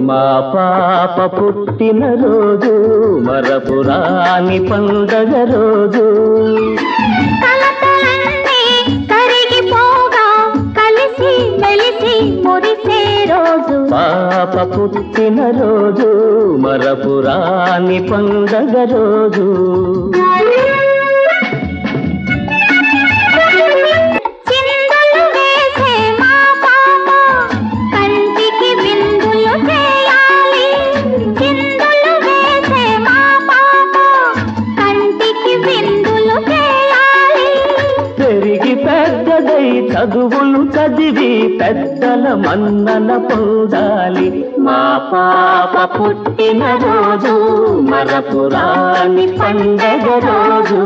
మా పాప పుట్టిన రోజు మరపురాని పండగ రోజు. కలతలన్నీ కరిగిపోగా కలిసి మెలిసి మురిసే రోజు. పాప పుట్టిన రోజు మరపురాని పండగ రోజు. పెద్దదై చదువులు చదివి పెద్దల మన్నన పొందాలి. మా పాప పుట్టిన రోజు మరపురాని పండగ రోజు.